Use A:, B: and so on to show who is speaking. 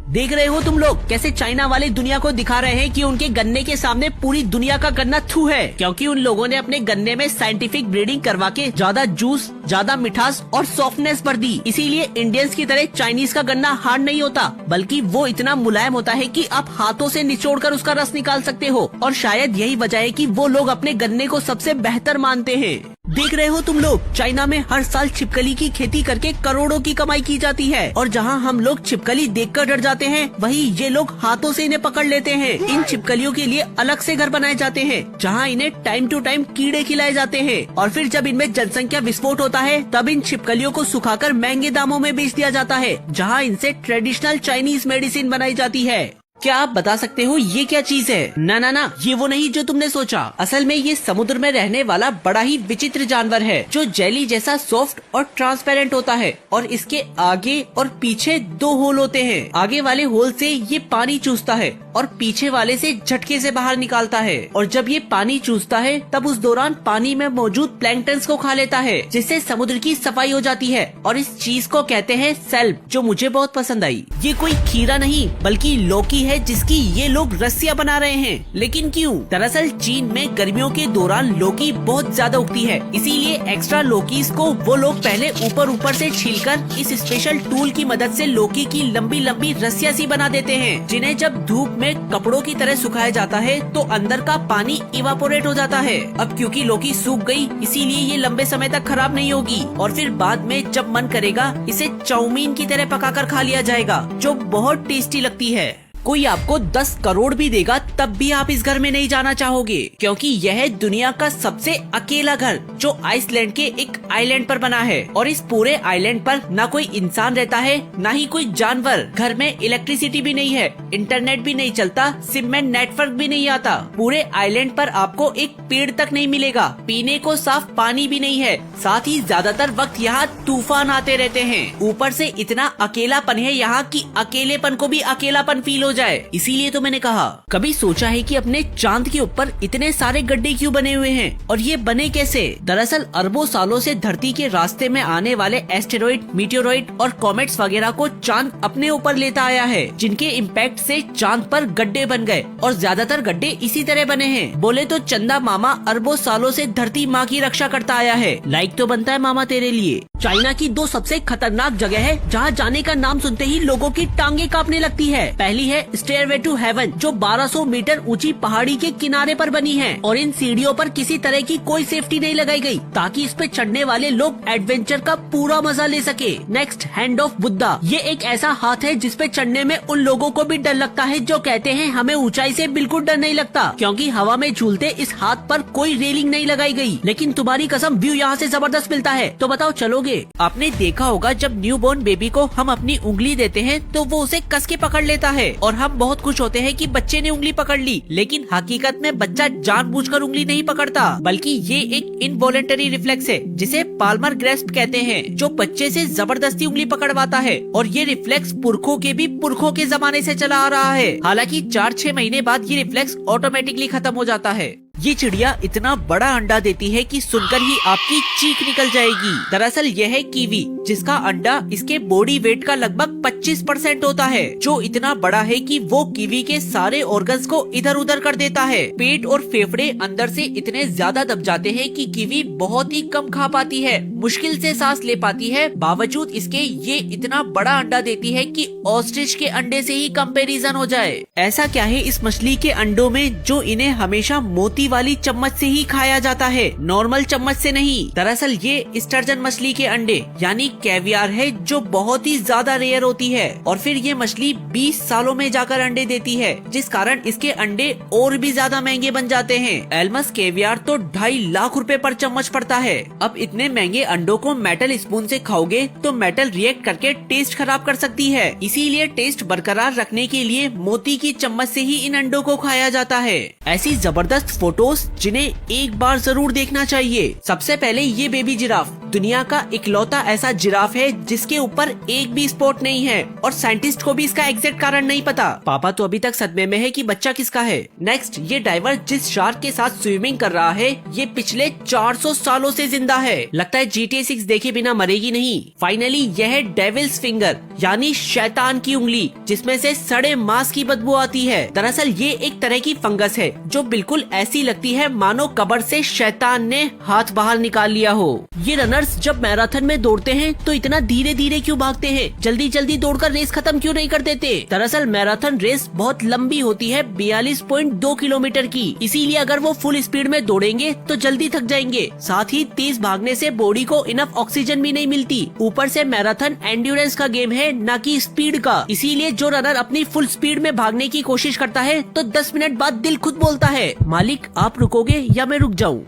A: देख रहे हो तुम लोग कैसे चाइना वाले दुनिया को दिखा रहे हैं कि उनके गन्ने के सामने पूरी दुनिया का गन्ना थू है, क्योंकि उन लोगों ने अपने गन्ने में साइंटिफिक ब्रीडिंग करवा के ज्यादा जूस, ज्यादा मिठास और सॉफ्टनेस भर दी। इसीलिए इंडियंस की तरह चाइनीज का गन्ना हार्ड नहीं होता, बल्कि वो इतना मुलायम होता है कि आप हाथों से निचोड़कर उसका रस निकाल सकते हो। और शायद यही वजह है कि वो लोग अपने गन्ने को सबसे बेहतर मानते हैं। देख रहे हो तुम लोग, चाइना में हर साल छिपकली की खेती करके करोड़ों की कमाई की जाती है, और जहां हम लोग छिपकली देखकर डर जाते हैं, वहीं ये लोग हाथों से इन्हें पकड़ लेते हैं। इन छिपकलियों के लिए अलग से घर बनाए जाते हैं, जहां इन्हें टाइम टू टाइम कीड़े खिलाए जाते हैं, और फिर जब इनमें जनसंख्या विस्फोट होता है तब इन छिपकलियों को सुखाकर महंगे दामों में बेच दिया जाता है, जहाँ इनसे ट्रेडिशनल चाइनीज मेडिसिन बनाई जाती है। क्या आप बता सकते हो ये क्या चीज है? ना ना ना, ये वो नहीं जो तुमने सोचा। असल में ये समुद्र में रहने वाला बड़ा ही विचित्र जानवर है, जो जेली जैसा सॉफ्ट और ट्रांसपेरेंट होता है, और इसके आगे और पीछे 2 होल होते हैं। आगे वाले होल से ये पानी चूसता है और पीछे वाले से झटके से बाहर निकालता है, और जब ये पानी चूसता है तब उस दौरान पानी में मौजूद प्लैंकटन्स को खा लेता है, जिससे समुद्र की सफाई हो जाती है। और इस चीज को कहते हैं सेल्प, जो मुझे बहुत पसंद आई। ये कोई खीरा नहीं बल्कि लौकी है, जिसकी ये लोग रस्सियां बना रहे हैं। लेकिन क्यों? दरअसल चीन में गर्मियों के दौरान लौकी बहुत ज्यादा उगती है, इसीलिए एक्स्ट्रा लौकीज को वो लोग पहले ऊपर से छीलकर इस स्पेशल टूल की मदद से लौकी की लंबी लंबी रस्सियां सी बना देते हैं, जिन्हें जब धूप में कपड़ों की तरह सुखाया जाता है तो अंदर का पानी इवापोरेट हो जाता है। अब क्योंकि लौकी सूख गई, इसीलिए ये लंबे समय तक खराब नहीं होगी, और फिर बाद में जब मन करेगा इसे चाउमीन की तरह पकाकर खा लिया जाएगा, जो बहुत टेस्टी लगती है। कोई आपको 10 करोड़ भी देगा तब भी आप इस घर में नहीं जाना चाहोगे, क्योंकि यह है दुनिया का सबसे अकेला घर, जो आइसलैंड के एक आइलैंड पर बना है। और इस पूरे आइलैंड पर ना कोई इंसान रहता है, ना ही कोई जानवर। घर में इलेक्ट्रिसिटी भी नहीं है, इंटरनेट भी नहीं चलता, सिम में नेटवर्क भी नहीं आता। पूरे आइलैंड पर आपको एक पेड़ तक नहीं मिलेगा, पीने को साफ पानी भी नहीं है, साथ ही ज्यादातर वक्त यहाँ तूफान आते रहते हैं। ऊपर से इतना अकेलापन है यहाँ कि अकेलेपन को भी अकेलापन फील हो जाए। इसीलिए तो मैंने कहा, कभी सोचा है कि अपने चांद के ऊपर इतने सारे गड्ढे क्यों बने हुए हैं, और ये बने कैसे? दरअसल अरबों सालों से धरती के रास्ते में आने वाले एस्टेरॉइड, मीटेओराइट और कॉमेट्स वगैरह को चांद अपने ऊपर लेता आया है, जिनके इम्पैक्ट से चांद पर गड्ढे बन गए, और ज्यादातर गड्ढे इसी तरह बने हैं। बोले तो चंदा मामा अरबों सालों से धरती माँ की रक्षा करता आया है। लाइक तो बनता है मामा तेरे लिए। चाइना की 2 सबसे खतरनाक जगह है, जहाँ जाने का नाम सुनते ही लोगों की टांगे कांपने लगती है। पहली है स्टेयरवे टू हेवन, जो 1200 मीटर ऊंची पहाड़ी के किनारे पर बनी है, और इन सीढ़ियों पर किसी तरह की कोई सेफ्टी नहीं लगाई गई, ताकि इस पे चढ़ने वाले लोग एडवेंचर का पूरा मजा ले सके। Next, hand of Buddha. ये एक ऐसा हाथ है जिसपे चढ़ने में उन लोगों को भी डर लगता है जो कहते हैं हमें ऊंचाई से बिल्कुल डर नहीं लगता, क्योंकि हवा में झूलते इस हाथ पर कोई रेलिंग नहीं लगाई गई। लेकिन तुम्हारी कसम, व्यू यहाँ से जबरदस्त मिलता है। तो बताओ चलोगे? आपने देखा होगा जब न्यूबॉर्न बेबी को हम अपनी उंगली देते हैं तो वो उसे कस के पकड़ लेता है, और हम बहुत खुश होते हैं कि बच्चे ने उंगली पकड़ ली। लेकिन हकीकत में बच्चा जानबूझकर उंगली नहीं पकड़ता, बल्कि ये एक इनवॉलेंटरी रिफ्लेक्स है, जिसे पाल्मर ग्रेस्प कहते हैं, जो बच्चे से जबरदस्ती उंगली पकड़वाता है। और ये रिफ्लेक्स पुरखों के भी पुरखों के जमाने से चला आ रहा है। हालांकि 4-6 महीने बाद ये रिफ्लेक्स ऑटोमेटिकली खत्म हो जाता है। ये चिड़िया इतना बड़ा अंडा देती है कि सुनकर ही आपकी चीख निकल जाएगी। दरअसल यह है कीवी, जिसका अंडा इसके बॉडी वेट का लगभग 25% होता है, जो इतना बड़ा है कि वो कीवी के सारे ऑर्गन्स को इधर उधर कर देता है। पेट और फेफड़े अंदर से इतने ज्यादा दब जाते हैं कि कीवी बहुत ही कम खा पाती है, मुश्किल से सांस ले पाती है। बावजूद इसके ये इतना बड़ा अंडा देती है कि ऑस्ट्रिच के अंडे से ही कंपैरिजन हो जाए। ऐसा क्या है इस मछली के अंडों में, जो इन्हें हमेशा मोती वाली चम्मच से ही खाया जाता है, नॉर्मल चम्मच से नहीं? दरअसल ये स्टर्जन मछली के अंडे यानी कैवियार है, जो बहुत ही ज्यादा रेयर होती है, और फिर ये मछली 20 सालों में जाकर अंडे देती है, जिस कारण इसके अंडे और भी ज्यादा महंगे बन जाते हैं। एल्मस कैवियार तो 2.5 लाख रुपए पर चम्मच पड़ता है। अब इतने महंगे अंडों को मेटल स्पून से खाओगे तो मेटल रिएक्ट करके टेस्ट खराब कर सकती है, इसीलिए टेस्ट बरकरार रखने के लिए मोती की चम्मच से ही इन अंडों को खाया जाता है। ऐसी जबरदस्त फोटोज जिन्हें एक बार जरूर देखना चाहिए। सबसे पहले ये बेबी जिराफ, दुनिया का इकलौता ऐसा जिराफ है जिसके ऊपर एक भी स्पॉट नहीं है और साइंटिस्ट को भी इसका एग्जैक्ट कारण नहीं पता। पापा तो अभी तक सदमे में है कि बच्चा किसका है। नेक्स्ट, ये डाइवर जिस शार्क के साथ स्विमिंग कर रहा है ये पिछले 400 सालों से जिंदा है। लगता है GTA 6 देखे बिना मरेगी नहीं। फाइनली यह है डेविल्स फिंगर यानी शैतान की उंगली, जिसमें से सड़े मांस की बदबू आती है। दरअसल ये एक तरह की फंगस है जो बिल्कुल ऐसी लगती है मानो कब्र से शैतान ने हाथ बाहर निकाल लिया हो। ये रनर्स जब मैराथन में दौड़ते हैं तो इतना धीरे धीरे क्यों भागते हैं? जल्दी जल्दी दौड़कर रेस खत्म क्यों नहीं कर देते? दरअसल मैराथन रेस बहुत लंबी होती है, 42.2 किलोमीटर की। इसीलिए अगर वो फुल स्पीड में दौड़ेंगे तो जल्दी थक जाएंगे। साथ ही तेज भागने से बॉडी को इनफ ऑक्सीजन भी नहीं मिलती। ऊपर से मैराथन एंड्योरेंस का गेम है न कि स्पीड का। इसीलिए जो रनर अपनी फुल स्पीड में भागने की कोशिश करता है तो 10 मिनट बाद दिल खुद बोलता है, मालिक आप रुकोगे या मैं रुक जाऊं।